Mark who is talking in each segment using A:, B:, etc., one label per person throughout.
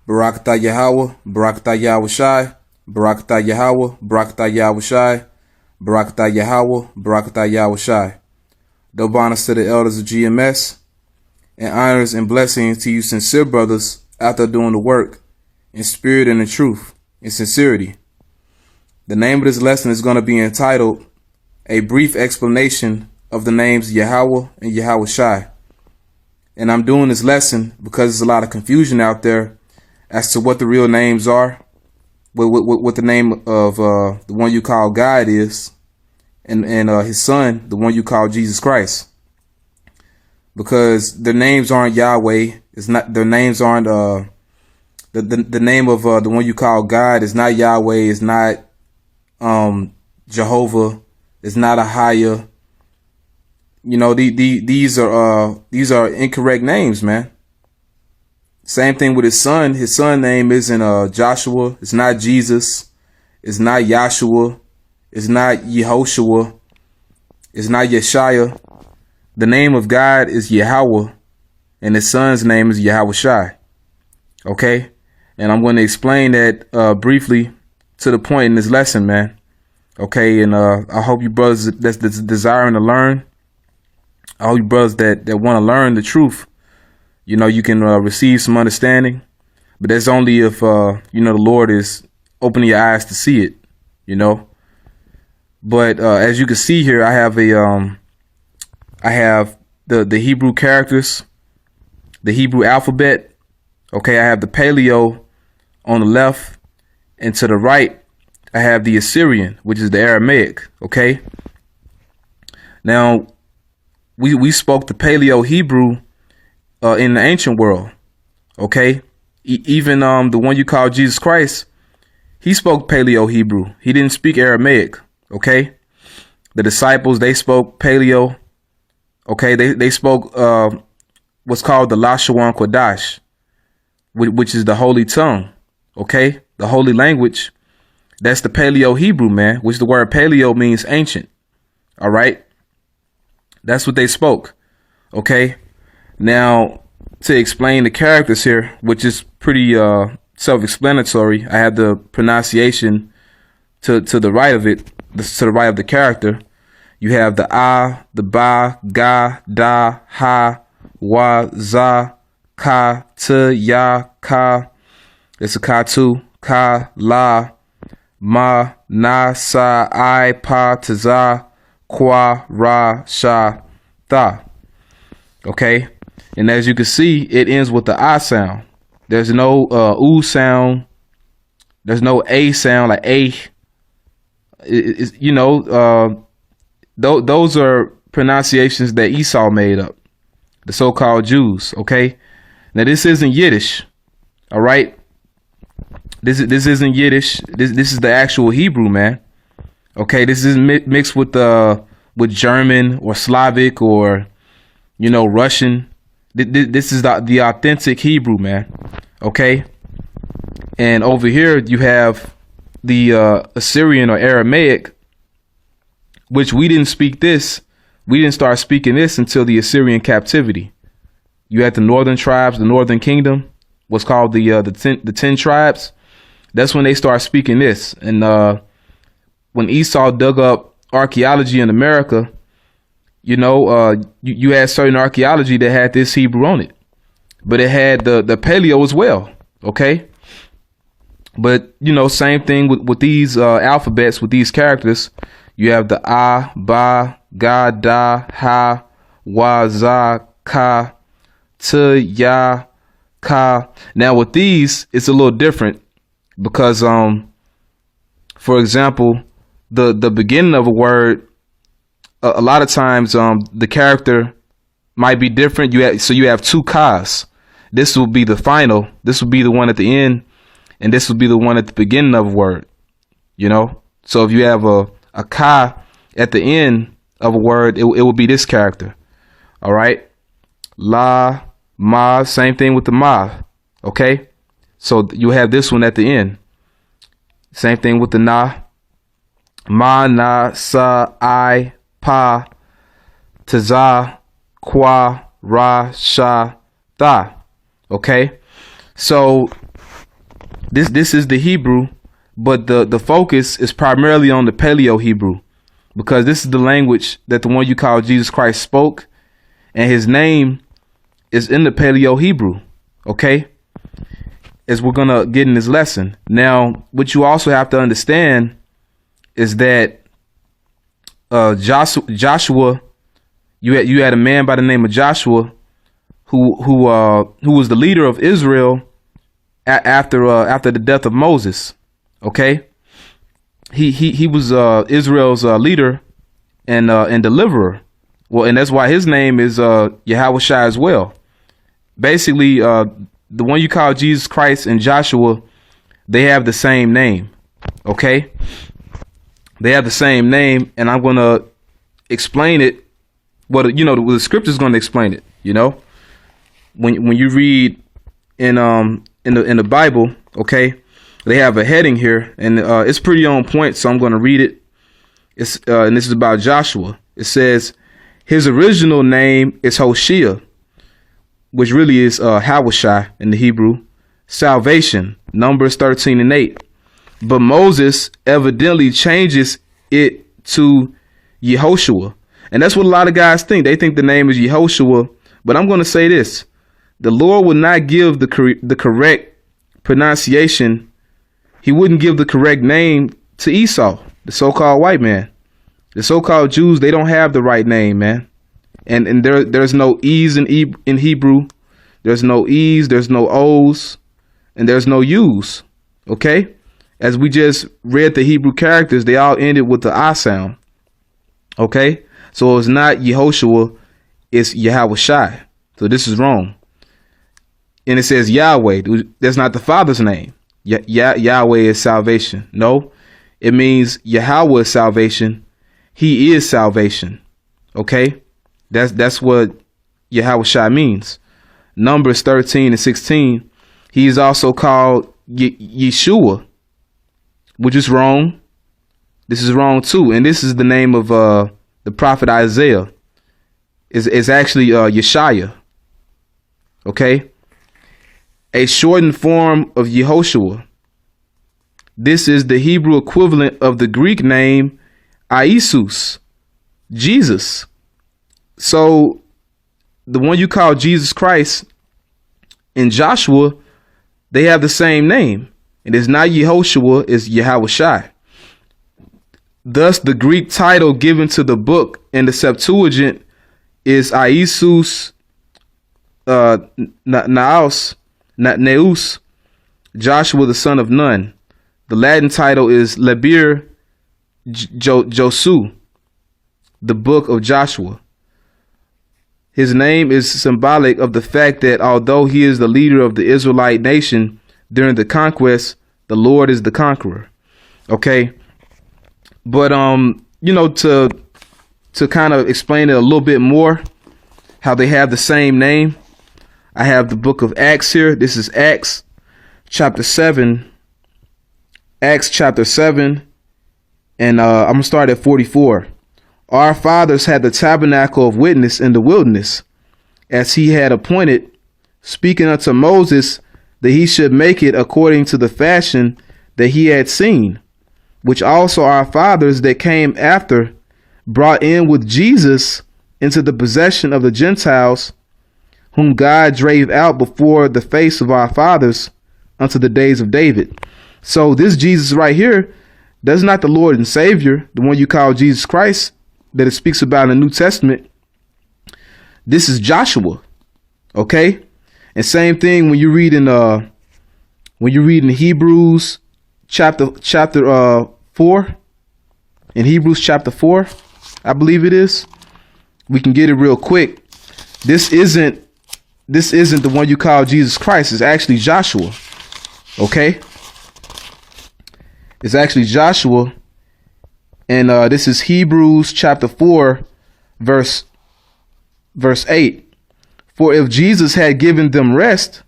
A: Barakatah Yahweh, Barakatah Yahweh Shai, Barakatah Yahweh, Barakatah Yahweh Shai, Barakatah Yahweh, Barakatah Yahweh Shai. Double honors to the elders of GMS, and honors and blessings to you sincere brothers out there doing the work in spirit and in truth, in sincerity. The name of this lesson is going to be entitled A Brief Explanation of the Names Yahweh and Yahweh Shai. And I'm doing this lesson because there's a lot of confusion out there as to what the real names are, what the name of the one you call God is, and his son, the one you call Jesus Christ. Because their names aren't Yahweh. It's not, their names aren't the name of the one you call God is not Yahweh. It's not Jehovah. It's not Ahia. You know, these are incorrect names, man. Same thing with his son. His son name isn't Joshua. It's not Jesus. It's not Yahshua. It's not Yehoshua. It's not Yeshaya. The name of God is Yahweh, and his son's name is Yahweh Shai. Okay? And I'm going to explain that briefly to the point in this lesson, man. Okay? And I hope you brothers that's desiring to learn, I hope you brothers that want to learn the truth, you know, you can receive some understanding. But that's only if, the Lord is opening your eyes to see it, you know. But as you can see here, I have the Hebrew characters, the Hebrew alphabet. Okay, I have the Paleo on the left, and to the right, I have the Assyrian, which is the Aramaic. Okay. Now, we spoke the Paleo Hebrew in the ancient world. Okay, even the one you call Jesus Christ, he spoke Paleo Hebrew. He didn't speak Aramaic. Okay, the disciples, they spoke Paleo. Okay, they spoke what's called the Lashawan Kodash, which is the holy tongue. Okay, the holy language. That's the Paleo Hebrew, man, which the word Paleo means ancient. All right, that's what they spoke. Okay, now to explain the characters here, which is pretty self-explanatory, I have the pronunciation to the right of it, to the right of the character. You have the A, the Ba, Ga, Da, Ha, Wa, Za, Ka, T, Ya, Ka. It's a Ka2, Ka, La, Ma, Na, Sa, I, Pa, Taza, Kwa, Ra, Sha, Tha. Okay? And as you can see, it ends with the I sound. There's no U sound. There's no A sound like A. Those are pronunciations that Esau made up, the so-called Jews. Okay, now this isn't Yiddish. All right, this isn't Yiddish. This is the actual Hebrew, man. Okay, this is mixed with German or Slavic or Russian. This is the authentic Hebrew, man. Okay, and over here you have the Assyrian or Aramaic, which we didn't speak this. We didn't start speaking this until the Assyrian captivity. You had the northern tribes, the northern kingdom, what's called the 10 tribes. That's when they start speaking this. And when Esau dug up archaeology in America, you had certain archaeology that had this Hebrew on it, but it had the Paleo as well. Okay. But, same thing with these alphabets, with these characters. You have the A, Ba, Ga, Da, Ha, Wa, Za, Ka, T, Ya, Ka. Now with these, it's a little different because, for example, the beginning of a word, a lot of times the character might be different. You have two Kas. This will be the final. This will be the one at the end. And this will be the one at the beginning of a word, So if you have a Ka at the end of a word, it will be this character. All right. La, Ma, same thing with the Ma. Okay. So you have this one at the end. Same thing with the Na. Ma, Na, Sa, I, Pa, Taza, Kwa, Ra, Sha, Tha. Okay. So This is the Hebrew, but the focus is primarily on the Paleo Hebrew, because this is the language that the one you call Jesus Christ spoke, and his name is in the Paleo Hebrew. Okay, as we're gonna get in this lesson. Now, what you also have to understand is that Joshua, you had a man by the name of Joshua who was the leader of Israel after the death of Moses. Okay, he was Israel's leader and deliverer. Well, and that's why his name is Yahushua as well. Basically, the one you call Jesus Christ and Joshua, they have the same name. Okay, they have the same name, and I'm gonna explain it. What the scripture is gonna explain it. When you read in the Bible, okay, they have a heading here, and it's pretty on point. So I'm gonna read it. It's and this is about Joshua. It says his original name is Hoshea, which really is Hawashai in the Hebrew, salvation, Numbers 13:8. But Moses evidently changes it to Yehoshua. And that's what a lot of guys think. They think the name is Yehoshua. But I'm going to say this. The Lord would not give the correct pronunciation. He wouldn't give the correct name to Esau, the so-called white man. The so-called Jews, they don't have the right name, man. And there's no E's in Hebrew. There's no E's, there's no O's, and there's no U's. Okay? As we just read the Hebrew characters, they all ended with the I sound. Okay? So it's not Yehoshua, it's Yahushai. So this is wrong. And it says Yahweh. That's not the Father's name. Yahweh is salvation. No, it means Yahweh is salvation. He is salvation. Okay? That's what Yahushai means. Numbers 13:16. He is also called Yeshua, which is wrong. This is wrong too. And this is the name of the prophet Isaiah. Is actually Yeshaya. Okay? A shortened form of Yehoshua. This is the Hebrew equivalent of the Greek name Iesus, Jesus. So the one you call Jesus Christ and Joshua, they have the same name. And it's not Yehoshua, it's Yahushai. Thus, the Greek title given to the book in the Septuagint is Iesus Neus, Joshua the son of Nun. The Latin title is Liber Josu, the book of Joshua. His name is symbolic of the fact that although he is the leader of the Israelite nation during the conquest, the Lord is the conqueror. Okay. But, to kind of explain it a little bit more, how they have the same name, I have the book of Acts here. This is Acts chapter 7. Acts chapter 7. And I'm going to start at 44. Our fathers had the tabernacle of witness in the wilderness, as he had appointed, speaking unto Moses that he should make it according to the fashion that he had seen, which also our fathers that came after brought in with Jesus into the possession of the Gentiles, whom God drave out before the face of our fathers unto the days of David. So this Jesus right here, that's not the Lord and Savior, the one you call Jesus Christ, that it speaks about in the New Testament. This is Joshua. Okay? And same thing when you read in Hebrews chapter 4. In Hebrews chapter 4, I believe it is. We can get it real quick. This isn't the one you call Jesus Christ. It's actually Joshua. Okay? It's actually Joshua. And this is Hebrews chapter 4, verse 8. For if Jesus had given them rest,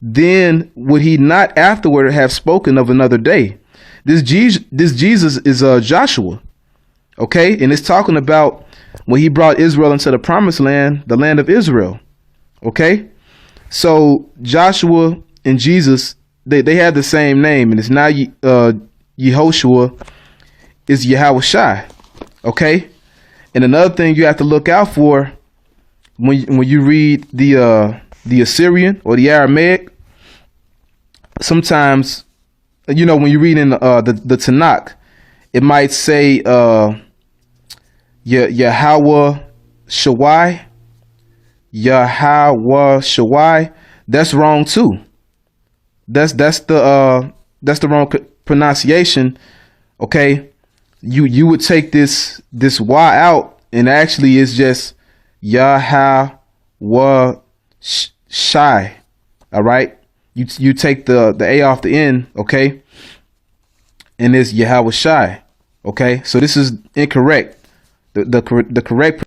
A: then would he not afterward have spoken of another day? This Jesus is Joshua. Okay? And it's talking about when he brought Israel into the promised land, the land of Israel. Okay? So Joshua and Jesus, they have the same name, and it's not Yehoshua, it's Yahweh Shai. Okay, and another thing you have to look out for when you read the Assyrian or the Aramaic, sometimes, you know, when you read in the Tanakh, it might say Yahweh Shawai, Yahweh Shawai. That's wrong too. That's the wrong pronunciation. Okay, you would take this Y out, and actually it's just Yahweh Shai. All right, you take the A off the end, okay, and it's Yahweh Shai. Okay, so this is incorrect. The correct